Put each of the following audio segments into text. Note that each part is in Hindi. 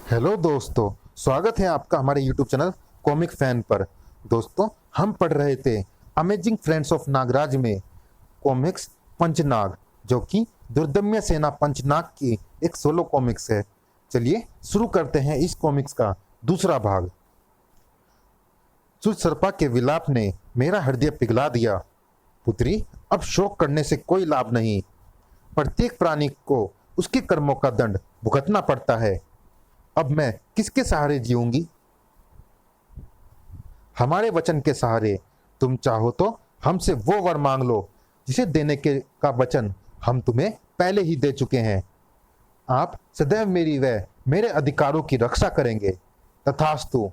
हेलो दोस्तों, स्वागत है आपका हमारे यूट्यूब चैनल कॉमिक फैन पर। दोस्तों, हम पढ़ रहे थे अमेजिंग फ्रेंड्स ऑफ नागराज में कॉमिक्स पंचनाग, जो कि दुर्दम्य सेना पंचनाग की एक सोलो कॉमिक्स है। चलिए शुरू करते हैं इस कॉमिक्स का दूसरा भाग। सुरसरपा के विलाप ने मेरा हृदय पिघला दिया। पुत्री, अब शोक करने से कोई लाभ नहीं। प्रत्येक प्राणी को उसके कर्मों का दंड भुगतना पड़ता है। अब मैं किसके सहारे जीऊंगी? हमारे वचन के सहारे। तुम चाहो तो हमसे वो वर मांग लो जिसे देने के का वचन हम तुम्हें पहले ही दे चुके हैं। आप सदैव मेरी व मेरे अधिकारों की रक्षा करेंगे। तथास्तु।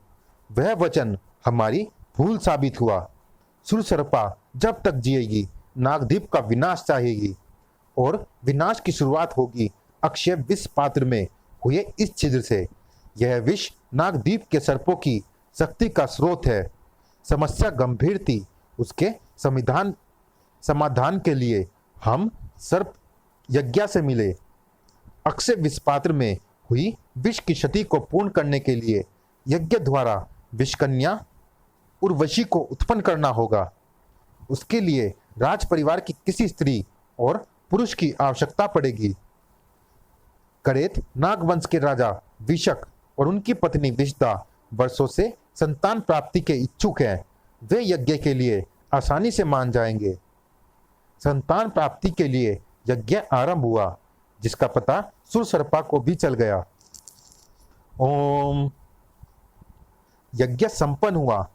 वह वचन हमारी भूल साबित हुआ। सुरसरपा जब तक जिएगी नागदीप का विनाश चाहेगी, और विनाश की शुरुआत होगी अक्षय विष पात्र में हुए इस छिद्र से। यह विष नागदीप के सर्पों की शक्ति का स्रोत है। समस्या गंभीर थी। उसके समाधान के लिए हम सर्प यज्ञ से मिले। अक्षय विष पात्र में हुई विष की क्षति को पूर्ण करने के लिए यज्ञ द्वारा विषकन्या उर्वशी को उत्पन्न करना होगा। उसके लिए राज परिवार की किसी स्त्री और पुरुष की आवश्यकता पड़ेगी। करेत नागवंश के राजा विशक और उनकी पत्नी विशदा वर्षों से संतान प्राप्ति के इच्छुक हैं। वे यज्ञ के लिए आसानी से मान जाएंगे। संतान प्राप्ति के लिए यज्ञ आरंभ हुआ, जिसका पता सुरसरपा को भी चल गया। ओम। यज्ञ संपन्न हुआ।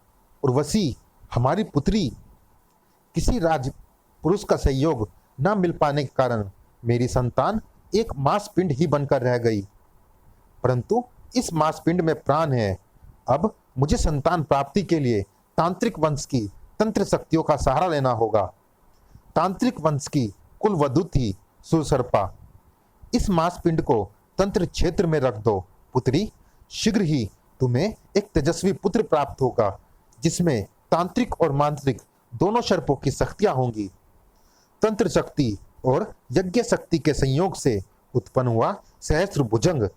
उर्वशी, हमारी पुत्री, किसी राज पुरुष का सहयोग न मिल पाने के कारण मेरी संतान एक मांसपिंड ही बनकर रह गई। परंतु इस मांसपिंड में प्राण है। अब मुझे संतान प्राप्ति के लिए तांत्रिक वंश की तंत्र शक्तियों का सहारा लेना होगा। तांत्रिक वंश की कुल वधू थी सुरसरपा। इस मांसपिंड को तंत्र क्षेत्र में रख दो पुत्री। शीघ्र ही तुम्हें एक तेजस्वी पुत्र प्राप्त होगा, जिसमें तांत्रिक और मांत्रिक दोनों सर्पों की शक्तियां होंगी। तंत्र शक्ति और यज्ञ शक्ति के संयोग से उत्पन्न हुआ सहस्त्र भुजंग।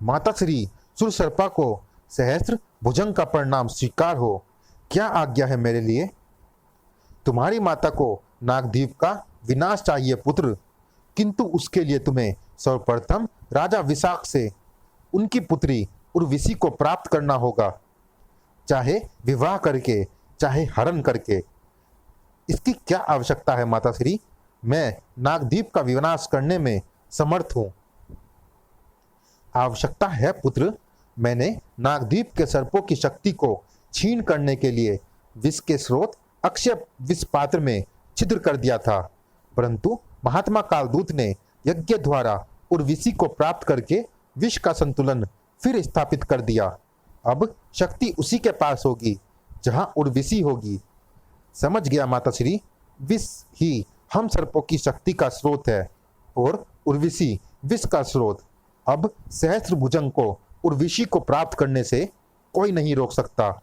माता श्री सुरसरपा को सहस्त्र भुजंग का परिणाम स्वीकार हो। क्या आज्ञा है मेरे लिए? तुम्हारी माता को नागदीप का विनाश चाहिए पुत्र, किंतु उसके लिए तुम्हें सर्वप्रथम राजा विशाख से उनकी पुत्री उर्वशी को प्राप्त करना होगा, चाहे विवाह करके चाहे हरण करके। इसकी क्या आवश्यकता है माता श्री? मैं नागदीप का विनाश करने में समर्थ हूं। आवश्यकता है पुत्र। मैंने नागदीप के सर्पों की शक्ति को छीन करने के लिए विष के स्रोत अक्षय विष पात्र में छिद्र कर दिया था, परंतु महात्मा कालदूत ने यज्ञ द्वारा उर्वशी को प्राप्त करके विष का संतुलन फिर स्थापित कर दिया। अब शक्ति उसी के पास होगी जहां उर्वशी होगी। समझ गया माता श्री। विष ही हम सर्पों की शक्ति का स्रोत है और उर्वशी विष का स्रोत। अब सहस्त्र भुजंग को उर्वशी को प्राप्त करने से कोई नहीं रोक सकता।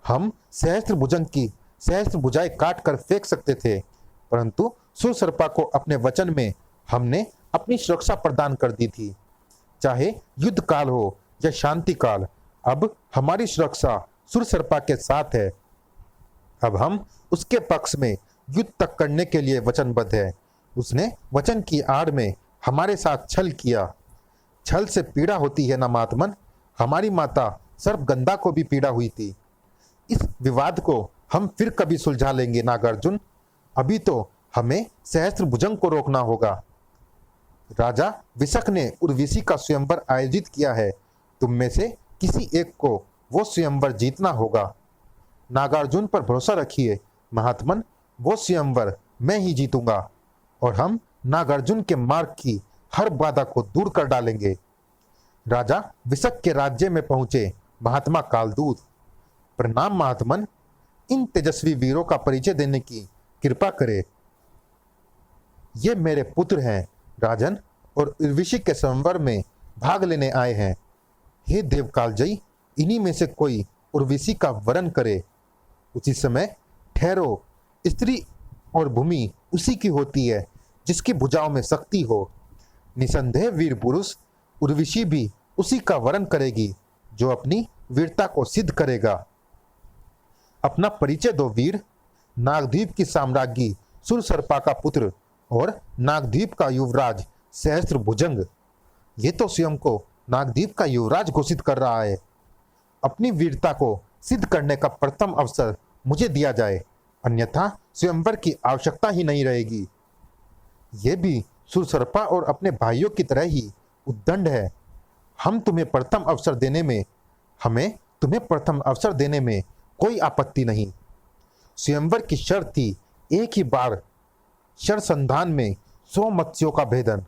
हम सहस्त्र भुजंग की सहस्त्र भुजाएं काट कर फेंक सकते थे, परंतु सुरसरपा को अपने वचन में हमने अपनी सुरक्षा प्रदान कर दी थी। चाहे युद्ध काल हो या शांति काल, अब हमारी सुरक्षा सुरसरपा के साथ है। अब हम उसके पक्ष में युद्ध तक करने के लिए वचनबद्ध है। उसने वचन की आड़ में हमारे साथ छल किया। छल से पीड़ा होती है ना महात्मन। हमारी माता सर्पगंधा को भी पीड़ा हुई थी। इस विवाद को हम फिर कभी सुलझा लेंगे नागार्जुन। अभी तो हमें सहस्त्र भुजंग को रोकना होगा। राजा विशक ने उर्वशी का स्वयंवर आयोजित किया है। तुम में से किसी एक को वो स्वयंवर जीतना होगा। नागार्जुन पर भरोसा रखिए महात्मन। वो स्वयंवर मैं ही जीतूंगा, और हम नागार्जुन के मार्ग की हर बाधा को दूर कर डालेंगे। राजा विशक के राज्य में पहुंचे महात्मा कालदूत। प्रणाम महात्मन। इन तेजस्वी वीरों का परिचय देने की कृपा करे। ये मेरे पुत्र हैं राजन, और उर्वशी के संवर में भाग लेने आए हैं। हे देवकालजयी, इन्हीं में से कोई उर्वशी का वरण करे। उसी समय ठहरो। स्त्री और भूमि उसी की होती है जिसकी भुजाओं में शक्ति हो। निसंदेह वीर पुरुष उर्वशी भी उसी का वरण करेगी जो अपनी वीरता को सिद्ध करेगा। अपना परिचय दो वीर। नागद्वीप की साम्राज्ञी सुरसर्पा का पुत्र और नागद्वीप का युवराज सहस्त्र भुजंग। ये तो स्वयं को नागद्वीप का युवराज घोषित कर रहा है। अपनी वीरता को सिद्ध करने का प्रथम अवसर मुझे दिया जाए, अन्यथा स्वयंवर की आवश्यकता ही नहीं रहेगी। ये भी सुरसर्पा और अपने भाइयों की तरह ही उद्दंड है। हमें तुम्हें प्रथम अवसर देने में कोई आपत्ति नहीं। स्वयंवर की शर्त थी एक ही बार शरसंधान में 100 मत्स्यों का भेदन।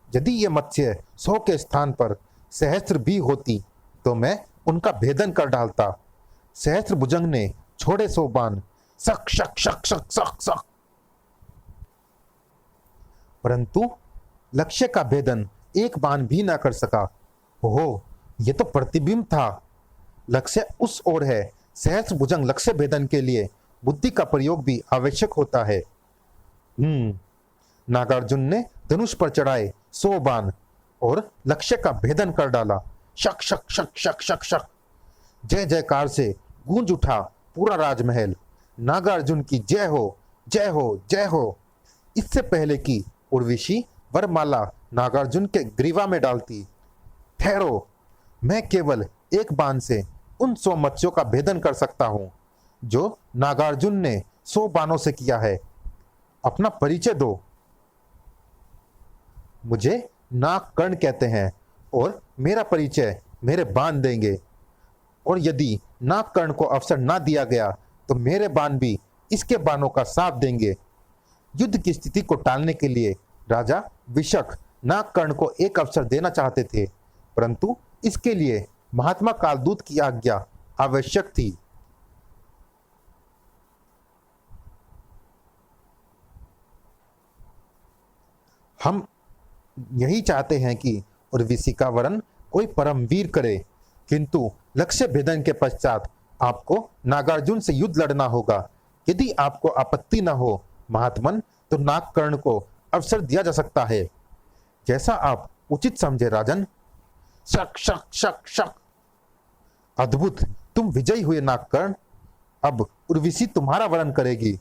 यदि ये मत्स्य 100 के स्थान पर सहस्त्र भी होती तो मैं उनका भेदन कर डालता। सहस्त्र भुजंग ने छोड़े 100 बाण, सक शक शक शक शक शक, परंतु लक्ष्य का भेदन एक बाण भी ना कर सका। ओहो, ये तो प्रतिबिंब था। लक्ष्य उस ओर है। सहस्त्र भुजंग लक्ष्य भेदन के लिए बुद्धि का प्रयोग भी आवश्यक होता है। नागार्जुन ने धनुष पर चढ़ाए 100 बाण और लक्ष्य का भेदन कर डाला। शक शक शक शक शक शक, जय जयकार से गूंज उठा पूरा राजमहल। नागार्जुन की जय हो जय हो जय हो। इससे पहले कि उर्वशी वरमाला नागार्जुन के ग्रीवा में डालती, ठहरो, मैं केवल एक बाण से उन 100 मत्स्यों का भेदन कर सकता हूं जो नागार्जुन ने 100 बाणों से किया है। अपना परिचय दो। मुझे नागकर्ण कहते हैं और मेरा परिचय मेरे बाण देंगे, और यदि नागकर्ण को अवसर ना दिया गया तो मेरे बाण भी इसके बाणों का साथ देंगे। युद्ध की स्थिति को टालने के लिए राजा विशक नागकर्ण को एक अवसर देना चाहते थे, परंतु इसके लिए महात्मा कालदूत की आज्ञा आवश्यक थी। हम यही चाहते हैं कि उर्वशी का वरण कोई परमवीर करे, किंतु लक्ष्य भेदन के पश्चात आपको नागार्जुन से युद्ध लड़ना होगा। यदि आपको आपत्ति न हो महात्मन, तो नागकर्ण को अवसर दिया जा सकता है, जैसा आप उचित समझे राजन। शक शक शक शक, अद्भुत, तुम विजयी हुए नागकर्ण। अब उर्वशी तुम्हारा वरण करेगी।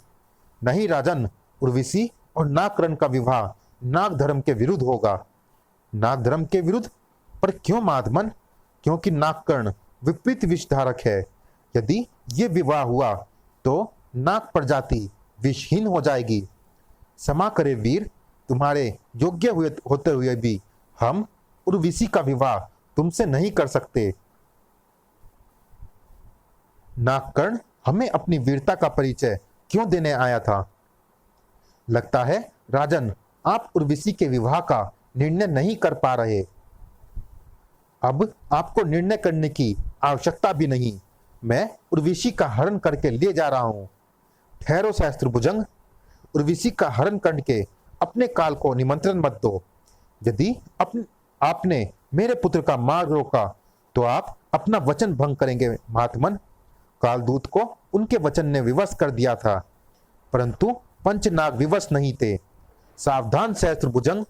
नहीं राजन, उर्वशी और नागकर्ण का विवाह नाग धर्म के विरुद्ध होगा। नाग धर्म के विरुद्ध? पर क्यों महात्मन? क्योंकि नागकर्ण विपरीत विषधारक है। यदि ये विवाह हुआ तो नाग प्रजाति विषहीन हो जाएगी। क्षमा करे वीर, तुम्हारे योग्य होते हुए भी हम उर्वशी का विवाह तुमसे नहीं कर सकते। नागकर्ण हमें अपनी वीरता का परिचय क्यों देने आया था? लगता है राजन, आप उर्वशी के विवाह का निर्णय नहीं कर पा रहे। अब आपको निर्णय करने की आवश्यकता भी नहीं। मैं उर्वशी का हरण करके ले जा रहा हूं। ठहरो सहस्त्र भुजंग, उर्वशी का हरण करके अपने काल को निमंत्रण मत दो। यदि आपने मेरे पुत्र का मार्ग रोका तो आप अपना वचन भंग करेंगे महात्मन। कालदूत को उनके वचन ने विवश कर दिया था, परंतु पंचनाग विवश नहीं थे। सावधान सहस्त्र भुजंग,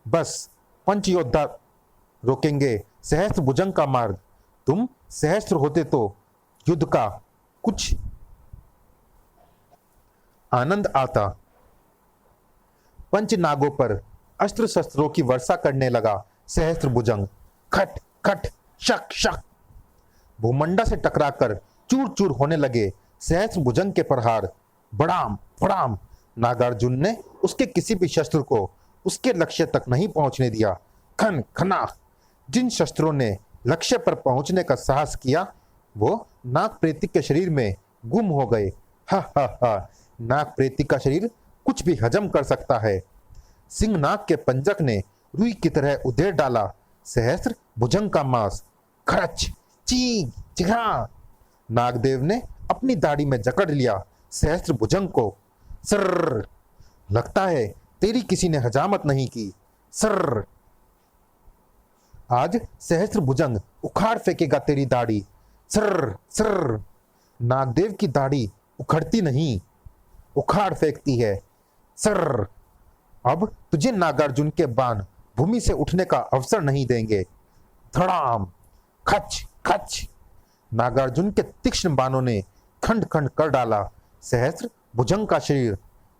बस पंच योद्धा रोकेंगे सहस्त्र भुजंग का मार्ग। तुम सहस्त्र होते तो युद्ध का कुछ आनंद आता। पंचनागों पर अस्त्र शस्त्रों की वर्षा करने लगा सहस्त्र भुजंग। खट खट शक शक, भूमंडा से टकराकर चूर चूर होने लगे सहस्त्र भुजंग के प्रहार। बड़ाम बड़ाम, नागार्जुन ने उसके किसी भी शस्त्र को उसके लक्ष्य तक नहीं पहुंचने दिया। खन खना, जिन शस्त्रों ने लक्ष्य पर पहुंचने का साहस किया वो नाग प्रेती के शरीर में गुम हो गए। हा हा हा, नाग प्रेती का शरीर कुछ भी हजम कर सकता है। सिंह नाग के पंजक ने रुई की तरह उधेड़ डाला सहस्त्र भुजंग का मांस। खड़च ची चिघा, नागदेव ने अपनी दाढ़ी में जकड़ लिया सहस्त्र भुजंग को। सर्र, लगता है तेरी किसी ने हजामत नहीं की। सर्र, आज सहस्त्र भुजंग उखाड़ फेंकेगा तेरी दाढ़ी। सर्र सर्र, नागदेव की दाढ़ी उखड़ती नहीं, उखाड़ फेंकती है। सर्र, अब तुझे नागार्जुन के बाण भूमि से उठने का अवसर नहीं देंगे। धड़ाम, खच खच। नागार्जुन के तीक्ष्ण बाणों ने खंड खंड कर डाला सहस्त्र भुजंग का शरीर।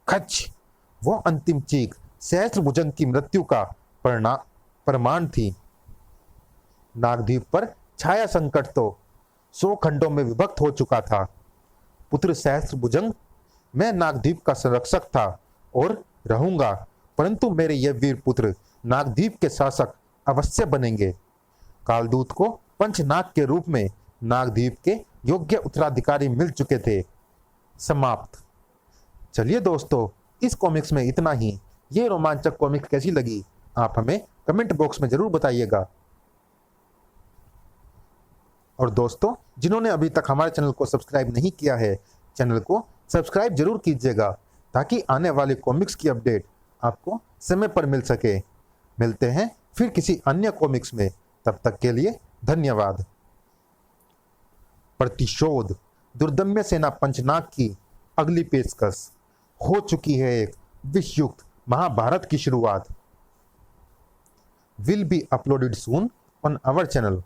खच। वो अंतिम चीख सहस्त्र भुजंग की मृत्यु का प्रमाण थी। नागद्वीप पर छाया संकट तो 100 खंडों में विभक्त हो चुका था। पुत्र सहस्त्र भुजंग, मैं नागद्वीप का संरक्षक था और रहूंगा, परंतु मेरे ये वीर पुत्र नागद्वीप के शासक अवश्य बनेंगे। कालदूत को पंचनाग के रूप में नागद्वीप के योग्य उत्तराधिकारी मिल चुके थे। समाप्त। चलिए दोस्तों, इस कॉमिक्स में इतना ही। ये रोमांचक कॉमिक्स कैसी लगी आप हमें कमेंट बॉक्स में जरूर बताइएगा। और दोस्तों, जिन्होंने अभी तक हमारे चैनल को सब्सक्राइब नहीं किया है, चैनल को सब्सक्राइब जरूर कीजिएगा ताकि आने वाले कॉमिक्स की अपडेट आपको समय पर मिल सके। मिलते हैं फिर किसी अन्य कॉमिक्स में, तब तक के लिए धन्यवाद। प्रतिशोध। दुर्दम्य सेना पंचनाग की अगली पेशकश। हो चुकी है एक विषयुक्त महाभारत की शुरुआत। Will be uploaded soon on our channel.